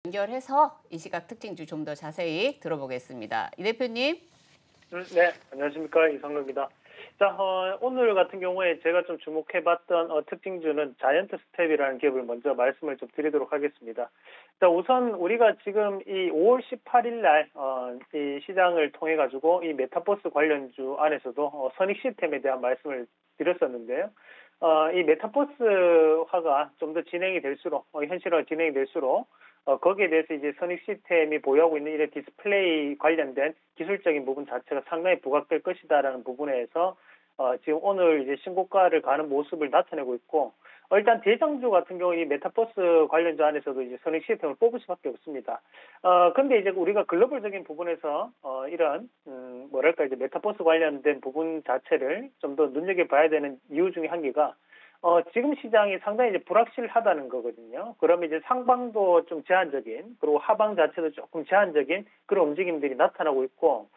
연결해서 이 시각 특징주 좀 더 자세히 들어보겠습니다. 이 대표님. 네, 안녕하십니까. 이성로입니다. 자, 오늘 같은 경우에 제가 좀 주목해봤던 특징주는 자이언트 스텝이라는 기업을 먼저 말씀을 좀 드리도록 하겠습니다. 자, 우선 우리가 지금 이 5월 18일 날, 이 시장을 통해가지고 이 메타버스 관련주 안에서도 선익 시스템에 대한 말씀을 드렸었는데요. 이 메타버스화가 좀 더 진행이 될수록, 현실화 진행이 될수록, 거기에 대해서 이제 선익 시스템이 보유하고 있는 이런 디스플레이 관련된 기술적인 부분 자체가 상당히 부각될 것이다라는 부분에서 지금 오늘 이제 신고가를 가는 모습을 나타내고 있고, 일단 대장주 같은 경우 이 메타버스 관련주 안에서도 이제 선익 시스템을 뽑을 수밖에 없습니다. 근데 이제 우리가 글로벌적인 부분에서 이런 뭐랄까 이제 메타버스 관련된 부분 자체를 좀 더 눈여겨봐야 되는 이유 중에 한 개가 지금 시장이 상당히 이제 불확실하다는 거거든요. 그러면 이제 상방도 좀 제한적인, 그리고 하방 자체도 조금 제한적인 그런 움직임들이 나타나고 있고,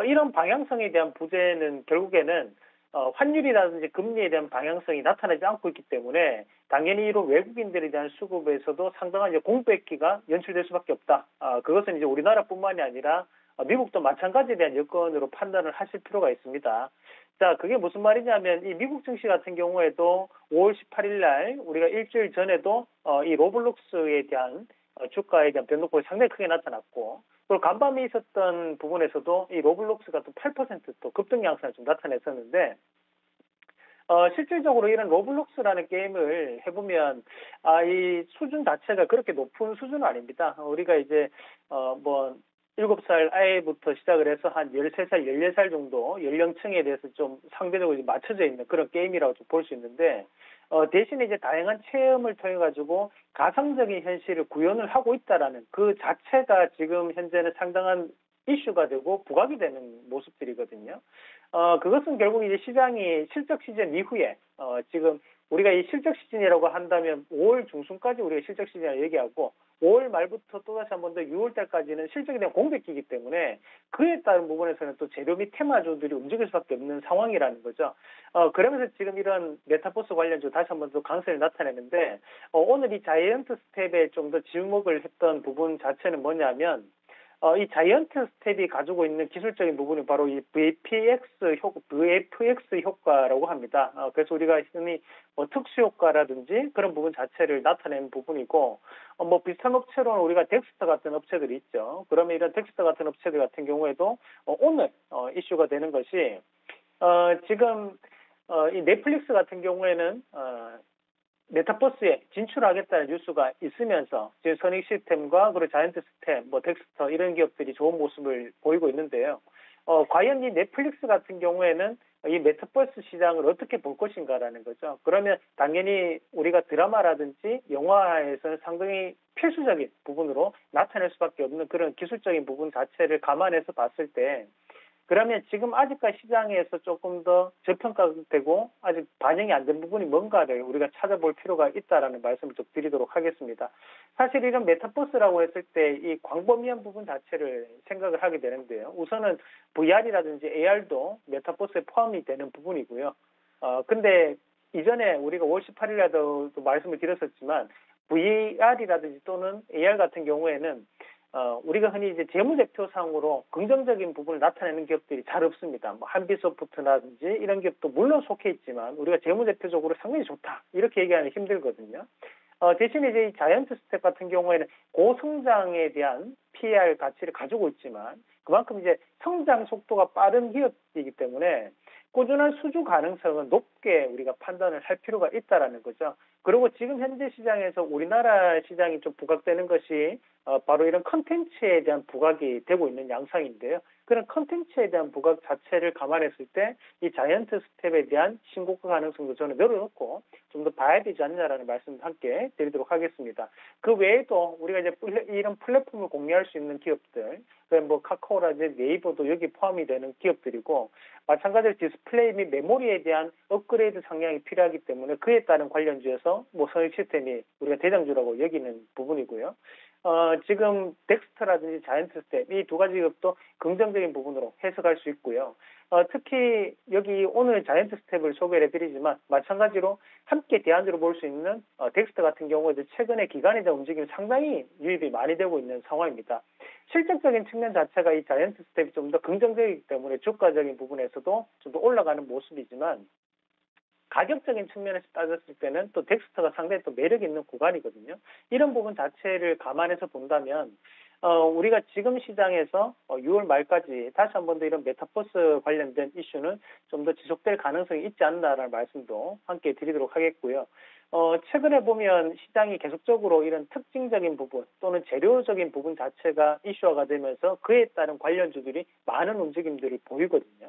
이런 방향성에 대한 부재는 결국에는 환율이라든지 금리에 대한 방향성이 나타나지 않고 있기 때문에 당연히 이런 외국인들에 대한 수급에서도 상당한 이제 공백기가 연출될 수밖에 없다. 그것은 이제 우리나라뿐만이 아니라 미국도 마찬가지에 대한 여건으로 판단을 하실 필요가 있습니다. 자, 그게 무슨 말이냐면 이 미국 증시 같은 경우에도 5월 18일 날 우리가 일주일 전에도 이 로블록스에 대한 주가에 대한 변동폭이 상당히 크게 나타났고, 그리고 간밤에 있었던 부분에서도 이 로블록스가 또 8%또 급등 양상을 좀 나타냈었는데, 실질적으로 이런 로블록스라는 게임을 해보면, 이 수준 자체가 그렇게 높은 수준은 아닙니다. 우리가 이제, 뭐, 7살 아이부터 시작을 해서 한 13살, 14살 정도 연령층에 대해서 좀 상대적으로 맞춰져 있는 그런 게임이라고 좀 볼 수 있는데, 대신에 이제 다양한 체험을 통해 가지고 가상적인 현실을 구현을 하고 있다라는 그 자체가 지금 현재는 상당한 이슈가 되고 부각이 되는 모습들이거든요. 그것은 결국 이제 시장이 실적 시즌 이후에, 지금 우리가 이 실적 시즌이라고 한다면 5월 중순까지 우리가 실적 시즌을 얘기하고 5월 말부터 또다시 한 번 더 6월 달까지는 실적에 대한 공백기이기 때문에 그에 따른 부분에서는 또 재료 및 테마주들이 움직일 수밖에 없는 상황이라는 거죠. 그러면서 지금 이런 메타버스 관련주 다시 한 번 더 강세를 나타내는데, 오늘 이 자이언트 스텝에 좀 더 주목을 했던 부분 자체는 뭐냐면, 이 자이언트 스텝이 가지고 있는 기술적인 부분이 바로 이 VFX 효과라고 합니다. 그래서 우리가 흔히 특수 효과라든지 그런 부분 자체를 나타내는 부분이고, 뭐 비슷한 업체로는 우리가 덱스터 같은 업체들이 있죠. 그러면 이런 덱스터 같은 업체들 같은 경우에도 오늘 이슈가 되는 것이, 지금 이 넷플릭스 같은 경우에는 메타버스에 진출하겠다는 뉴스가 있으면서 지금 선익 시스템과 그리고 자이언트 스텝, 뭐 덱스터 이런 기업들이 좋은 모습을 보이고 있는데요. 과연 이 넷플릭스 같은 경우에는 이 메타버스 시장을 어떻게 볼 것인가라는 거죠. 그러면 당연히 우리가 드라마라든지 영화에서는 상당히 필수적인 부분으로 나타낼 수밖에 없는 그런 기술적인 부분 자체를 감안해서 봤을 때, 그러면 지금 아직까지 시장에서 조금 더 저평가되고 아직 반영이 안 된 부분이 뭔가를 우리가 찾아볼 필요가 있다라는 말씀을 좀 드리도록 하겠습니다. 사실 이런 메타버스라고 했을 때 이 광범위한 부분 자체를 생각을 하게 되는데요. 우선은 VR이라든지 AR도 메타버스에 포함이 되는 부분이고요. 근데 이전에 우리가 5월 18일에도 말씀을 드렸었지만 VR이라든지 또는 AR 같은 경우에는 우리가 흔히 이제 재무제표상으로 긍정적인 부분을 나타내는 기업들이 잘 없습니다. 뭐 한비소프트라든지 이런 기업도 물론 속해 있지만 우리가 재무제표적으로 상당히 좋다 이렇게 얘기하는 힘들거든요. 대신에 이제 이 자이언트 스텝 같은 경우에는 고성장에 대한 PR 가치를 가지고 있지만 그만큼 이제 성장 속도가 빠른 기업이기 때문에 꾸준한 수주 가능성은 높게 우리가 판단을 할 필요가 있다라는 거죠. 그리고 지금 현재 시장에서 우리나라 시장이 좀 부각되는 것이 바로 이런 컨텐츠에 대한 부각이 되고 있는 양상인데요. 그런 컨텐츠에 대한 부각 자체를 감안했을 때 이 자이언트 스텝에 대한 신고가 가능성도 저는 열어놓고 좀 더 봐야 되지 않냐라는 말씀도 함께 드리도록 하겠습니다. 그 외에도 우리가 이제 이런 플랫폼을 공유할 수 있는 기업들, 뭐 카카오라든지 네이버도 여기 포함이 되는 기업들이고, 마찬가지로 디스플레이 및 메모리에 대한 업그레이드 상향이 필요하기 때문에 그에 따른 관련주에서 뭐 선익 시스템이 우리가 대장주라고 여기는 부분이고요. 지금 덱스터라든지 자이언트 스텝 이 두 가지 기업도 긍정적인 부분으로 해석할 수 있고요. 특히 여기 오늘 자이언트 스텝을 소개를 해드리지만 마찬가지로 함께 대안으로 볼 수 있는 덱스터 같은 경우에도 최근에 기관이자 움직임이 상당히 유입이 많이 되고 있는 상황입니다. 실적적인 측면 자체가 이 자이언트 스텝이 좀 더 긍정적이기 때문에 주가적인 부분에서도 좀 더 올라가는 모습이지만 가격적인 측면에서 따졌을 때는 또 덱스터가 상당히 또 매력 있는 구간이거든요. 이런 부분 자체를 감안해서 본다면 우리가 지금 시장에서 6월 말까지 다시 한 번 더 이런 메타버스 관련된 이슈는 좀 더 지속될 가능성이 있지 않나라는 말씀도 함께 드리도록 하겠고요. 최근에 보면 시장이 계속적으로 이런 특징적인 부분 또는 재료적인 부분 자체가 이슈화가 되면서 그에 따른 관련주들이 많은 움직임들을 보이거든요.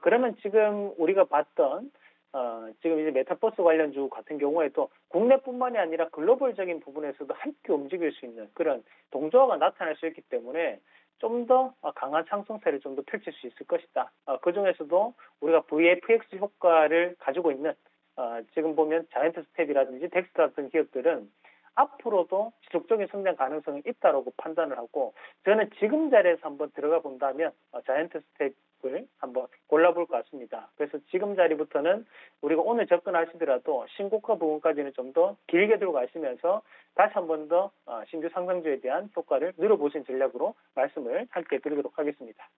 그러면 지금 우리가 봤던 지금 이제 메타버스 관련주 같은 경우에도 국내뿐만이 아니라 글로벌적인 부분에서도 함께 움직일 수 있는 그런 동조화가 나타날 수 있기 때문에 좀 더 강한 상승세를 좀 더 펼칠 수 있을 것이다. 그 중에서도 우리가 VFX 효과를 가지고 있는 지금 보면 자이언트 스텝이라든지 덱스터 같은 기업들은 앞으로도 지속적인 성장 가능성이 있다고 판단을 하고 저는 지금 자리에서 한번 들어가 본다면 자이언트 스텝을 한번 골라볼 것 같습니다. 그래서 지금 자리부터는 우리가 오늘 접근하시더라도 신고가 부분까지는 좀 더 길게 들고 가시면서 다시 한번 더 신규 상승주에 대한 효과를 누려보신 전략으로 말씀을 함께 드리도록 하겠습니다.